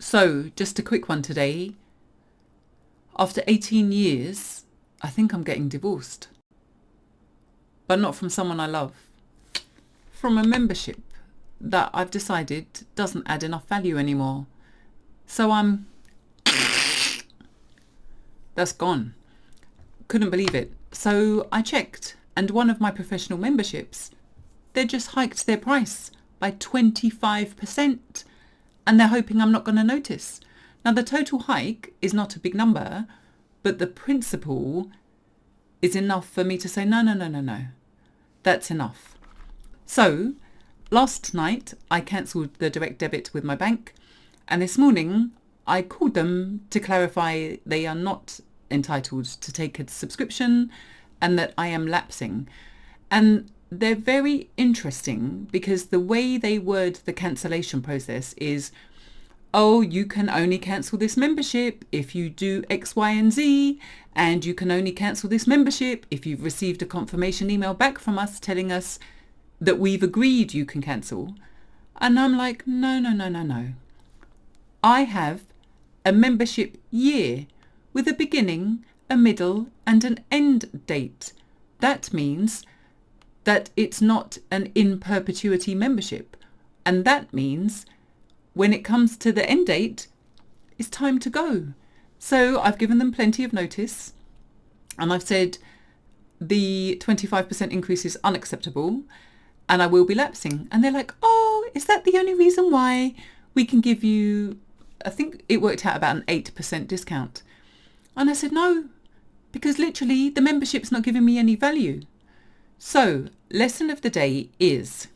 So, just a quick one today. After 18 years, I think I'm getting divorced. But not from someone I love. From a membership that I've decided doesn't add enough value anymore. So that's gone. Couldn't believe it. So I checked, and one of my professional memberships, they just hiked their price by 25%. And they're hoping I'm not going to notice. Now, the total hike is not a big number, but the principle is enough for me to say, no. That's enough. So last night, I cancelled the direct debit with my bank. And this morning, I called them to clarify they are not entitled to take a subscription and that I am lapsing. And they're very interesting because the way they word the cancellation process is, oh, you can only cancel this membership if you do X, Y, and Z, and you can only cancel this membership if you've received a confirmation email back from us telling us that we've agreed you can cancel. And I'm like, no. I have a membership year with a beginning, a middle, and an end date. That means that it's not an in perpetuity membership. And that means when it comes to the end date, it's time to go. So I've given them plenty of notice and I've said the 25% increase is unacceptable and I will be lapsing. And they're like, oh, is that the only reason why we can give you, I think it worked out about an 8% discount. And I said, no, because literally the membership's not giving me any value. So, lesson of the day is,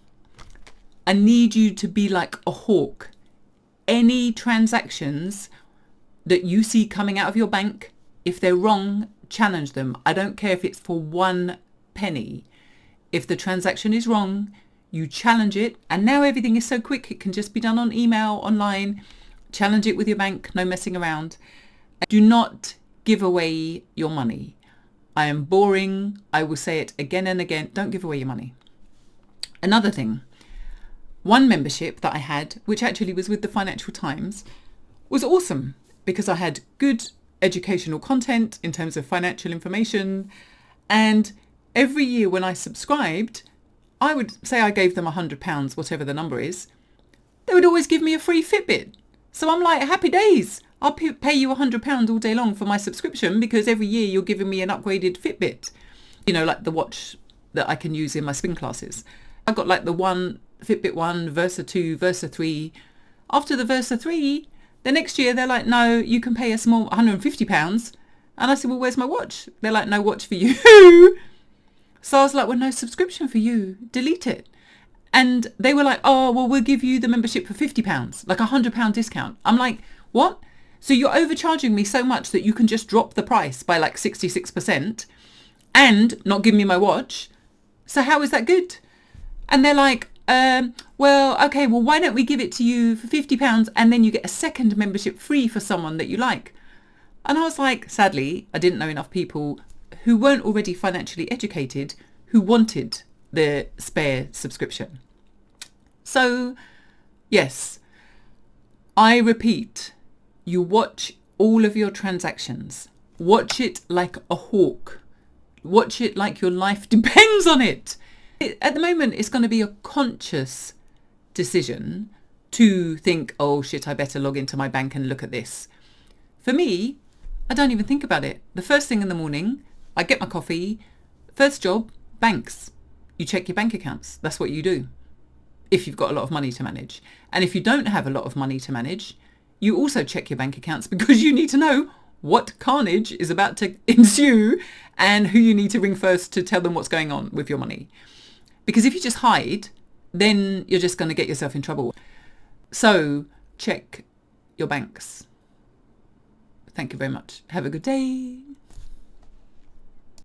I need you to be like a hawk. Any transactions that you see coming out of your bank, if they're wrong, challenge them. I don't care if it's for 1 penny. If the transaction is wrong, you challenge it. And now everything is so quick, it can just be done on email, online. Challenge it with your bank, no messing around. Do not give away your money. I am boring. I will say it again and again. Don't give away your money. Another thing, one membership that I had, which actually was with the Financial Times, was awesome because I had good educational content in terms of financial information. And every year when I subscribed, I would say I gave them £100, whatever the number is. They would always give me a free Fitbit. So I'm like, happy days. I'll pay you £100 all day long for my subscription because every year you're giving me an upgraded Fitbit. You know, like the watch that I can use in my spin classes. I've got like the Fitbit 1, Versa 2, Versa 3. After the Versa 3, the next year they're like, no, you can pay a small £150. And I said, well, where's my watch? They're like, no watch for you. So I was like, well, no subscription for you. Delete it. And they were like, oh, well, we'll give you the membership for £50, like £100 discount. I'm like, what? So you're overcharging me so much that you can just drop the price by like 66% and not give me my watch. So how is that good? And they're like, well, okay, well, why don't we give it to you for £50 and then you get a second membership free for someone that you like? And I was like, sadly, I didn't know enough people who weren't already financially educated who wanted the spare subscription. So, yes, I repeat, you watch all of your transactions. Watch it like a hawk. Watch it like your life depends on it. At the moment, it's going to be a conscious decision to think, oh shit, I better log into my bank and look at this. For me, I don't even think about it. The first thing in the morning, I get my coffee. First job, banks. You check your bank accounts. That's what you do if you've got a lot of money to manage. And if you don't have a lot of money to manage, you also check your bank accounts because you need to know what carnage is about to ensue and who you need to ring first to tell them what's going on with your money. Because if you just hide, then you're just going to get yourself in trouble. So check your banks. Thank you very much. Have a good day.